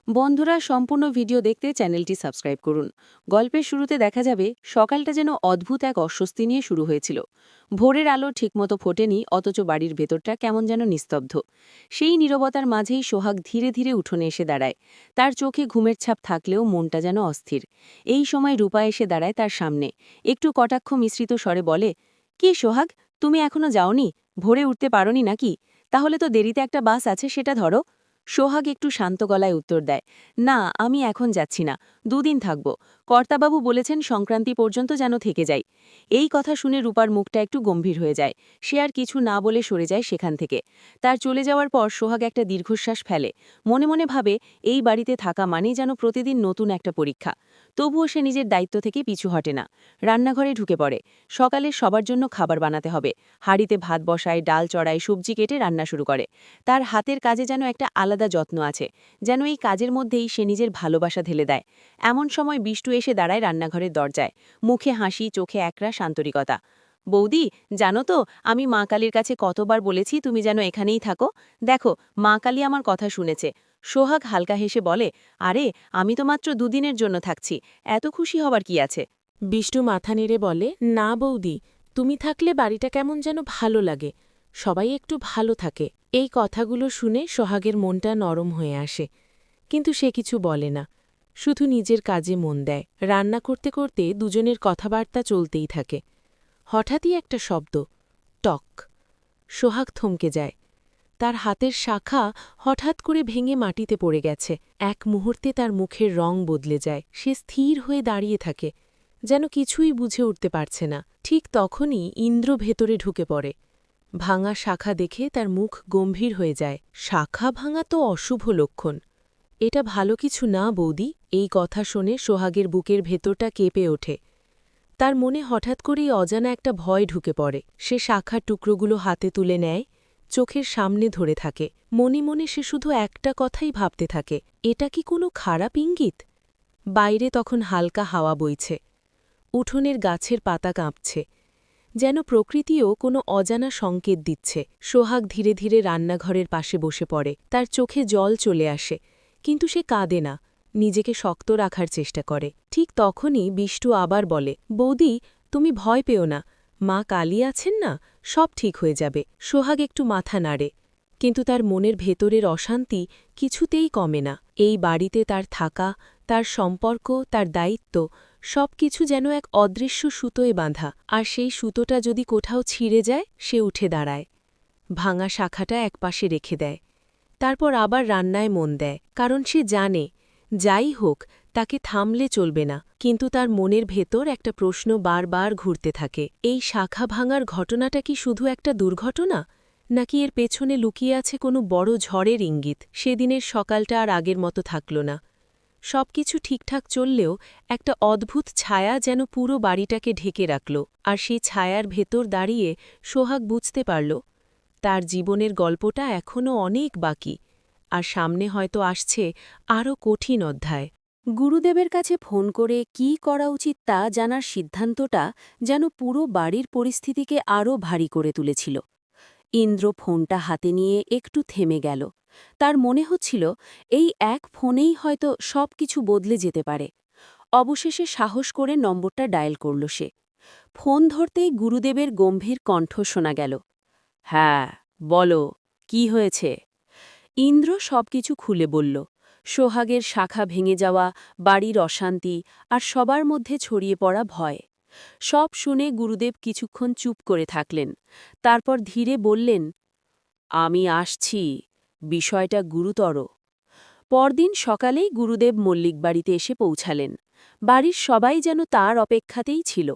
বন্ধুরা, সম্পূর্ণ ভিডিও দেখতে চ্যানেলটি সাবস্ক্রাইব করুন। গল্পের শুরুতে দেখা যাবে সকালটা যেন অদ্ভুত এক অস্বস্তি নিয়ে শুরু হয়েছিল। ভোরের আলো ঠিকমতো ফোটেনি, অথচ বাড়ির ভেতরটা কেমন যেন নিস্তব্ধ। সেই নীরবতার মাঝেই সোহাগ ধীরে ধীরে উঠোনে এসে দাঁড়ায়। তার চোখে ঘুমের ছাপ থাকলেও মনটা যেন অস্থির। এই সময় রূপা এসে দাঁড়ায় তার সামনে, একটু কটাক্ষ মিশ্রিত স্বরে বলে, কি সোহাগ, তুমি এখনো যাওনি? ভোরে উঠতে পারোনি নাকি? তাহলে তো দেরিতে একটা বাস আছে, সেটা ধরো। সোহাগ একটু শান্ত গলায় উত্তর দেয়, না, আমি এখন যাচ্ছি না, দুদিন থাকব। কর্তাবাবু বলেছেন সংক্রান্তি পর্যন্ত যেন থেকে যাই। এই কথা শুনে রূপার মুখটা একটু গম্ভীর হয়ে যায়। সে আর কিছু না বলে সরে যায় সেখান থেকে। তার চলে যাওয়ার পর সোহাগ একটা দীর্ঘশ্বাস ফেলে। মনে মনে ভাবে, এই বাড়িতে থাকা মানেই যেন প্রতিদিন নতুন একটা পরীক্ষা। তবুও সে নিজের দায়িত্ব থেকে পিছু হটে না। রান্নাঘরে ঢুকে পড়ে। সকালে সবার জন্য খাবার বানাতে হবে। হাঁড়িতে ভাত বসায়, ডাল চড়ায়, সবজি কেটে রান্না শুরু করে। তার হাতের কাজে যেন একটা আলাদা যত্ন আছে, যেন এই কাজের মধ্যেই সে নিজের ভালোবাসা ঢেলে দেয়। এমন সময় বিষ্টু এসে দাঁড়ায় রান্নাঘরের দরজায়। মুখে হাসি, চোখে একরাশ আন্তরিকতা। বৌদি, জানো তো, আমি মা কালীর কাছে কতবার বলেছি তুমি যেন এখানেই থাকো। দেখো, মা কালী আমার কথা শুনেছে। সোহাগ হালকা হেসে বলে, আরে, আমি তো মাত্র দুদিনের জন্য থাকছি, এত খুশি হবার কি আছে? বিষ্টু মাথা নেড়ে বলে, না বৌদি, তুমি থাকলে বাড়িটা কেমন যেন ভালো লাগে, সবাই একটু ভালো থাকে। এই কথাগুলো শুনে সোহাগের মনটা নরম হয়ে আসে, কিন্তু সে কিছু বলে না, শুধু নিজের কাজে মন দেয়। রান্না করতে করতে দুজনের কথাবার্তা চলতেই থাকে। হঠাৎই একটা শব্দ, টক। সোহাগ থমকে যায়। তার হাতের শাখা হঠাৎ করে ভেঙে মাটিতে পড়ে গেছে। এক মুহূর্তে তার মুখের রং বদলে যায়। সে স্থির হয়ে দাঁড়িয়ে থাকে, যেন কিছুই বুঝে উঠতে পারছে না। ঠিক তখনই ইন্দ্র ভেতরে ঢুকে পড়ে। ভাঙা শাখা দেখে তার মুখ গম্ভীর হয়ে যায়। শাখা ভাঙা তো অশুভ লক্ষণ। এটা ভালো কিছু না বৌদি। এই কথা শুনে সোহাগের বুকের ভেতরটা কেঁপে ওঠে। তার মনে হঠাৎ করেই অজানা একটা ভয় ঢুকে পড়ে। সে শাখার টুকরোগুলো হাতে তুলে নেয়, চোখের সামনে ধরে থাকে। মনে মনে সে শুধু একটা কথাই ভাবতে থাকে, এটা কি কোনো খারাপ ইঙ্গিত? বাইরে তখন হালকা হাওয়া বইছে। উঠোনের গাছের পাতা কাঁপছে, যেন প্রকৃতিও কোনো অজানা সংকেত দিচ্ছে। সোহাগ ধীরে ধীরে রান্নাঘরের পাশে বসে পড়ে। তার চোখে জল চলে আসে, কিন্তু সে কাঁদে না, নিজেকে শক্ত রাখার চেষ্টা করে। ঠিক তখনই বিষ্টু আবার বলে, বৌদি, তুমি ভয় পেও না, মা কালী আছেন না, সব ঠিক হয়ে যাবে। সোহাগ একটু মাথা নাড়ে, কিন্তু তার মনের ভেতরের অশান্তি কিছুতেই কমে না। এই বাড়িতে তার থাকা, তার সম্পর্ক, তার দায়িত্ব, সবকিছু যেন এক অদৃশ্য সুতোয় বাঁধা। আর সেই সুতোটা যদি কোথাও ছিঁড়ে যায়, সে উঠে দাঁড়ায়, ভাঙা শাখাটা একপাশে রেখে দেয়। তারপর আবার রান্নায় মন দেয়, কারণ সে জানে, যাই হোক, তাকে থামলে চলবে না। কিন্তু তার মনের ভেতর একটা প্রশ্ন বারবার ঘুরতে থাকে, এই শাখা ভাঙার ঘটনাটা কি শুধু একটা দুর্ঘটনা, নাকি এর পেছনে লুকিয়ে আছে কোনো বড় ঝড়ের ইঙ্গিত? সেদিনের সকালটা আর আগের মতো থাকল না। সবকিছু ঠিকঠাক চললেও একটা অদ্ভুত ছায়া যেন পুরো বাড়িটাকে ঢেকে রাখল। আর সেই ছায়ার ভেতর দাঁড়িয়ে সোহাগ বুঝতে পারল, তার জীবনের গল্পটা এখনও অনেক বাকি, আর সামনে হয়তো আসছে আরও কঠিন অধ্যায়। গুরুদেবের কাছে ফোন করে কি করা উচিত তা জানার সিদ্ধান্তটা যেন পুরো বাড়ির পরিস্থিতিকে আরও ভারী করে তুলেছিল। ইন্দ্র ফোনটা হাতে নিয়ে একটু থেমে গেল। তার মনে হচ্ছিল, এই এক ফোনেই হয়তো সব কিছু বদলে যেতে পারে। অবশেষে সাহস করে নম্বরটা ডায়াল করল সে। ফোন ধরতেই গুরুদেবের গম্ভীর কণ্ঠ শোনা গেল, হ্যাঁ, বলো, কি হয়েছে? ইন্দ্র সবকিছু খুলে বলল। সোহাগের শাখা ভেঙে যাওয়া, বাড়ির অশান্তি, আর সবার মধ্যে ছড়িয়ে পড়া ভয়। সব শুনে গুরুদেব কিছুক্ষণ চুপ করে থাকলেন। তারপর ধীরে বললেন, আমি আসছি, বিষয়টা গুরুতর। পরদিন সকালেই গুরুদেব মল্লিক বাড়িতে এসে পৌঁছালেন। বাড়ির সবাই যেন তার অপেক্ষাতেই ছিল।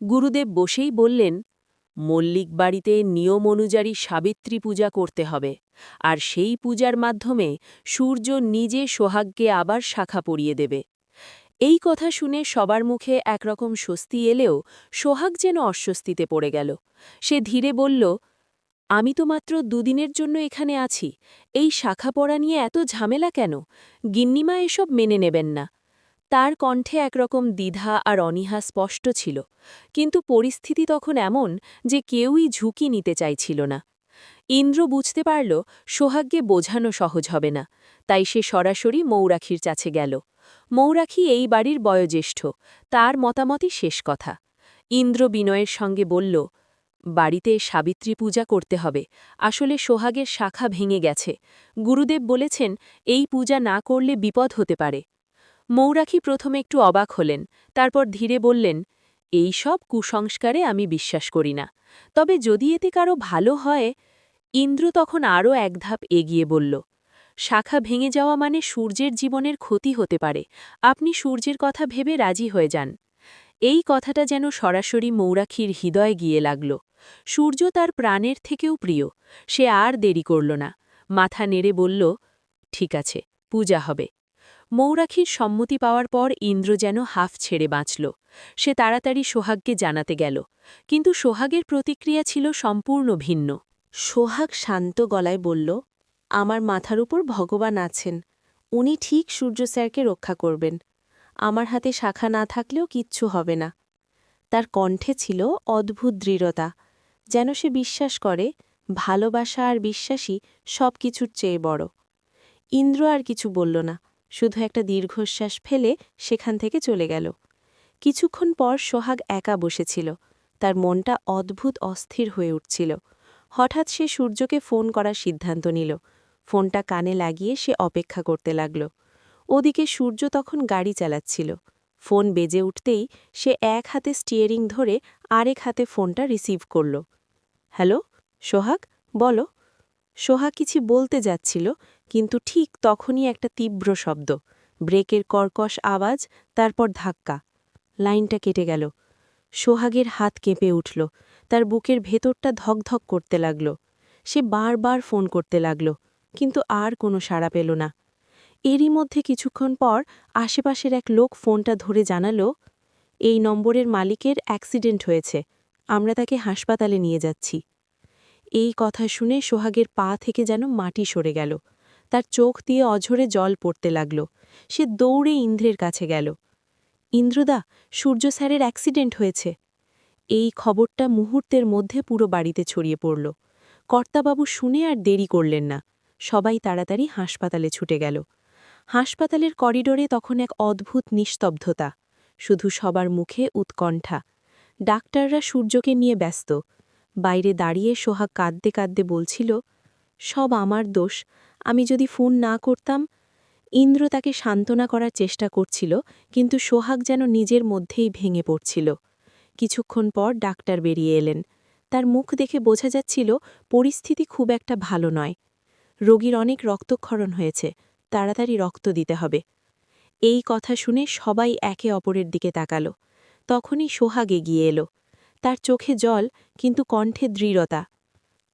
গুরুদেব বসেই বললেন, মল্লিক বাড়িতে নিয়ম অনুযায়ী সাবিত্রী পূজা করতে হবে, আর সেই পূজার মাধ্যমে সূর্য নিজে সোহাগকে আবার শাখা পরিয়ে দেবে। এই কথা শুনে সবার মুখে একরকম স্বস্তি এলেও সোহাগ যেন অস্বস্তিতে পড়ে গেল। সে ধীরে বলল, আমি তো মাত্র দুদিনের জন্য এখানে আছি, এই শাখা পড়া নিয়ে এত ঝামেলা কেন? গিন্নিমা এসব মেনে নেবেন না। তার কণ্ঠে একরকম দ্বিধা আর অনীহা স্পষ্ট ছিল, কিন্তু পরিস্থিতি তখন এমন যে কেউই ঝুঁকি নিতে চাইছিল না। ইন্দ্র বুঝতে পারল সোহাগকে বোঝানো সহজ হবে না, তাই সে সরাসরি মৌরাখির কাছে গেল। মৌরাখি এই বাড়ির বয়োজ্যেষ্ঠ, তার মতামতই শেষ কথা। ইন্দ্র বিনয়ের সঙ্গে বলল, বাড়িতে সাবিত্রী পূজা করতে হবে। আসলে সোহাগের শাখা ভেঙে গেছে। গুরুদেব বলেছেন এই পূজা না করলে বিপদ হতে পারে। মৌরাখি প্রথমে একটু অবাক হলেন, তারপর ধীরে বললেন, এই সব কুসংস্কারে আমি বিশ্বাস করি না, তবে যদি এতে কারো ভালো হয়। ইন্দ্র তখন আরও এক ধাপ এগিয়ে বলল, শাখা ভেঙে যাওয়া মানে সূর্যের জীবনের ক্ষতি হতে পারে। আপনি সূর্যের কথা ভেবে রাজি হয়ে যান। এই কথাটা যেন সরাসরি মৌরাখির হৃদয়ে গিয়ে লাগল। সূর্য তার প্রাণের থেকেও প্রিয়। সে আর দেরি করল না, মাথা নেড়ে বলল, ঠিক আছে, পূজা হবে। মৌরাখির সম্মতি পাওয়ার পর ইন্দ্র যেন হাফ ছেড়ে বাঁচল। সে তাড়াতাড়ি সোহাগকে জানাতে গেল, কিন্তু সোহাগের প্রতিক্রিয়া ছিল সম্পূর্ণ ভিন্ন। সোহাগ শান্ত গলায় বলল, আমার মাথার উপর ভগবান আছেন, উনি ঠিক সূর্য স্যারকে রক্ষা করবেন। আমার হাতে শাখা না থাকলেও কিচ্ছু হবে না। তার কণ্ঠে ছিল অদ্ভুত দৃঢ়তা, যেন সে বিশ্বাস করে ভালোবাসা আর বিশ্বাসই সব কিছুর চেয়ে বড়। ইন্দ্র আর কিছু বলল না, শুধু একটা দীর্ঘশ্বাস ফেলে সেখান থেকে চলে গেল। কিছুক্ষণ পর সোহাগ একা বসেছিল, তার মনটা অদ্ভুত অস্থির হয়ে উঠছিল। হঠাৎ সে সূর্যকে ফোন করার সিদ্ধান্ত নিল। ফোনটা কানে লাগিয়ে সে অপেক্ষা করতে লাগল। ওদিকে সূর্য তখন গাড়ি চালাচ্ছিল। ফোন বেজে উঠতেই সে এক হাতে স্টিয়ারিং ধরে আরেক হাতে ফোনটা রিসিভ করল। হ্যালো, সোহাগ, বলো। সোহাগ কিছু বলতে যাচ্ছিল, কিন্তু ঠিক তখনই একটা তীব্র শব্দ, ব্রেকের কর্কশ আওয়াজ, তারপর ধাক্কা। লাইনটা কেটে গেল। সোহাগের হাত কেঁপে উঠল, তার বুকের ভেতরটা ধকধক করতে লাগল। সে বারবার ফোন করতে লাগল, কিন্তু আর কোনো সাড়া পেল না। এরই মধ্যে কিছুক্ষণ পর আশেপাশের এক লোক ফোনটা ধরে জানাল, এই নম্বরের মালিকের অ্যাক্সিডেন্ট হয়েছে, আমরা তাকে হাসপাতালে নিয়ে যাচ্ছি। এই কথা শুনে সোহাগের পা থেকে যেন মাটি সরে গেল। তার চোখ দিয়ে অঝরে জল পড়তে লাগল। সে দৌড়ে ইন্দ্রের কাছে গেল। ইন্দ্রদা, সূর্য স্যারের অ্যাক্সিডেন্ট হয়েছে। এই খবরটা মুহূর্তের মধ্যে পুরো বাড়িতে ছড়িয়ে পড়ল। কর্তাবাবু শুনে আর দেরি করলেন না, সবাই তাড়াতাড়ি হাসপাতালে ছুটে গেল। হাসপাতালের করিডোরে তখন এক অদ্ভুত নিস্তব্ধতা, শুধু সবার মুখে উৎকণ্ঠা। ডাক্তাররা সূর্যকে নিয়ে ব্যস্ত। বাইরে দাঁড়িয়ে সোহাগ কাঁদতে কাঁদতে বলছিল, সব আমার দোষ, আমি যদি ফোন না করতাম। ইন্দ্র তাকে সান্ত্বনা করার চেষ্টা করছিল, কিন্তু সোহাগ যেন নিজের মধ্যেই ভেঙে পড়ছিল। কিছুক্ষণ পর ডাক্তার বেরিয়ে এলেন। তার মুখ দেখে বোঝা যাচ্ছিল পরিস্থিতি খুব একটা ভালো নয়। রোগীর অনেক রক্তক্ষরণ হয়েছে, তাড়াতাড়ি রক্ত দিতে হবে। এই কথা শুনে সবাই একে অপরের দিকে তাকাল। তখনই সোহাগ এগিয়ে এলো। তার চোখে জল, কিন্তু কণ্ঠে দৃঢ়তা।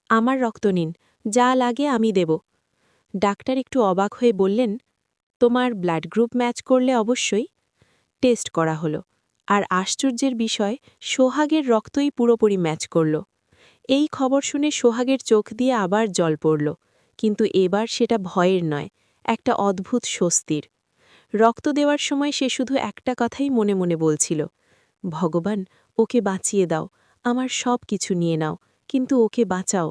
আমার রক্ত নিন, যা লাগে আমি দেব। ডাক্তার একটু অবাক হয়ে বললেন, তোমার ব্লাড গ্রুপ ম্যাচ করলে অবশ্যই। টেস্ট করা হলো, আর আশ্চর্যের বিষয়, সোহাগের রক্তই পুরোপুরি ম্যাচ করল। এই খবর শুনে সোহাগের চোখ দিয়ে আবার জল পড়ল, কিন্তু এবার সেটা ভয়ের নয়, একটা অদ্ভুত স্বস্তির। রক্ত দেওয়ার সময় সে শুধু একটা কথাই মনে মনে বলছিল, ভগবান, ওকে বাঁচিয়ে দাও, আমার সব কিছু নিয়ে নাও, কিন্তু ওকে বাঁচাও।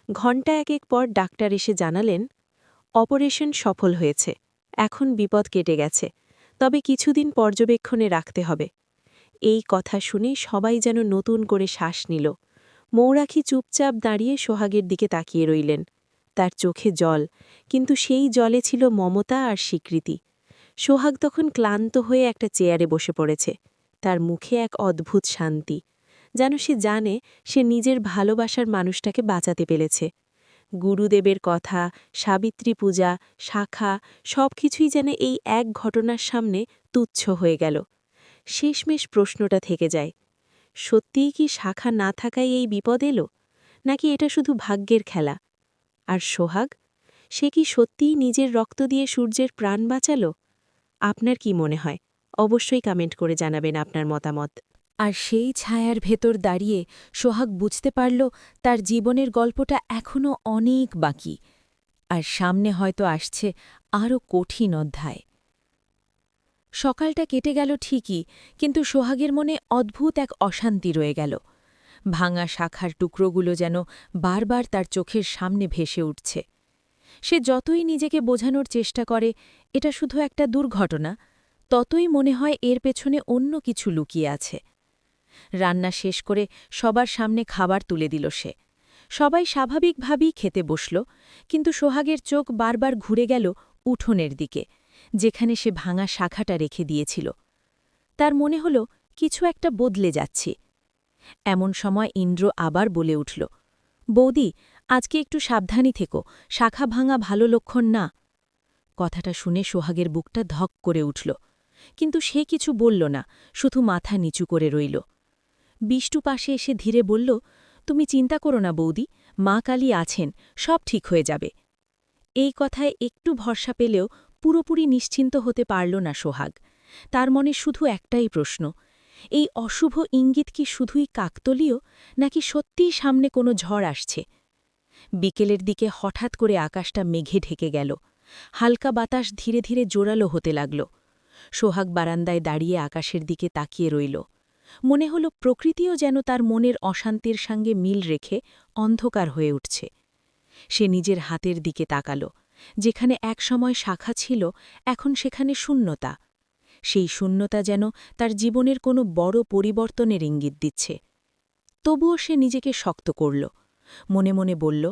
ঘণ্টা এক পর ডাক্তার এসে জানালেন, অপারেশন সফল হয়েছে, এখন বিপদ কেটে গেছে, তবে কিছুদিন পর্যবেক্ষণে রাখতে হবে। এই কথা শুনে সবাই যেন নতুন করে শ্বাস নিল। মৌরাখি চুপচাপ দাঁড়িয়ে সোহাগের দিকে তাকিয়ে রইলেন। তার চোখে জল, কিন্তু সেই জলে ছিল মমতা আর স্বীকৃতি। সোহাগ তখন ক্লান্ত হয়ে একটা চেয়ারে বসে পড়েছে, তার মুখে এক অদ্ভুত শান্তি, যেন সে জানে সে নিজের ভালোবাসার মানুষটাকে বাঁচাতে পেরেছে। গুরুদেবের কথা, সাবিত্রী পূজা, শাখা, সবকিছুই যেন এই এক ঘটনার সামনে তুচ্ছ হয়ে গেল। শেষমেশ প্রশ্নটা থেকে যায়, সত্যিই কি শাখা না থাকায় এই বিপদ এলো, নাকি এটা শুধু ভাগ্যের খেলা? আর সোহাগ, সে কি সত্যিই নিজের রক্ত দিয়ে সূর্যের প্রাণ বাঁচাল? আপনার কি মনে হয়? অবশ্যই কমেন্ট করে জানাবেন আপনার মতামত। আর সেই ছায়ার ভেতর দাঁড়িয়ে সোহাগ বুঝতে পারল তার জীবনের গল্পটা এখনও অনেক বাকি, আর সামনে হয়তো আসছে আরও কঠিন অধ্যায়। সকালটা কেটে গেল ঠিকই, কিন্তু সোহাগের মনে অদ্ভুত এক অশান্তি রয়ে গেল। ভাঙা শাখার টুকরোগুলো যেন বারবার তার চোখের সামনে ভেসে উঠছে। সে যতই নিজেকে বোঝানোর চেষ্টা করে এটা শুধু একটা দুর্ঘটনা, ততই মনে হয় এর পেছনে অন্য কিছু লুকিয়ে আছে। রান্না শেষ করে সবার সামনে খাবার তুলে দিল সে। সবাই স্বাভাবিকভাবেই খেতে বসল, কিন্তু সোহাগের চোখ বারবার ঘুরে গেল উঠোনের দিকে, যেখানে সে ভাঙা শাখাটা রেখে দিয়েছিল। তার মনে হল কিছু একটা বদলে যাচ্ছে। এমন সময় ইন্দ্র আবার বলে উঠল, বৌদি, আজকে একটু সাবধানী থেকো, শাখা ভাঙা ভালো লক্ষণ না। কথাটা শুনে সোহাগের বুকটা ধক করে উঠল, কিন্তু সে কিছু বলল না, শুধু মাথা নিচু করে রইল। বিষ্টু পাশে এসে ধীরে বলল, তুমি চিন্তা করো না বৌদি, মা কালী আছেন, সব ঠিক হয়ে যাবে। এই কথায় একটু ভরসা পেলেও পুরোপুরি নিশ্চিন্ত হতে পারল না সোহাগ। তার মনে শুধু একটাই প্রশ্ন, এই অশুভ ইঙ্গিত কি শুধুই কাকতলীয়, নাকি সত্যিই সামনে কোনো ঝড় আসছে? বিকেলের দিকে হঠাৎ করে আকাশটা মেঘে ঢেকে গেল। হালকা বাতাস ধীরে ধীরে জোরালো হতে লাগল। সোহাগ বারান্দায় দাঁড়িয়ে আকাশের দিকে তাকিয়ে রইল। মনে হল প্রকৃতিও যেন তার মনের অশান্তির সঙ্গে মিল রেখে অন্ধকার হয়ে উঠছে। সে নিজের হাতের দিকে তাকাল। যেখানে একসময় শাখা ছিল, এখন সেখানে শূন্যতা। সেই শূন্যতা যেন তার জীবনের কোনো বড় পরিবর্তনের ইঙ্গিত দিচ্ছে। তবুও সে নিজেকে শক্ত করল। মনে মনে বলল,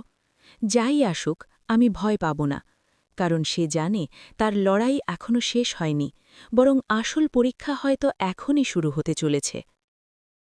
যাই আসুক, আমি ভয় পাব না, কারণ সে জানে তার লড়াই এখনও শেষ হয়নি, বরং আসল পরীক্ষা হয়তো এখনই শুরু হতে চলেছে।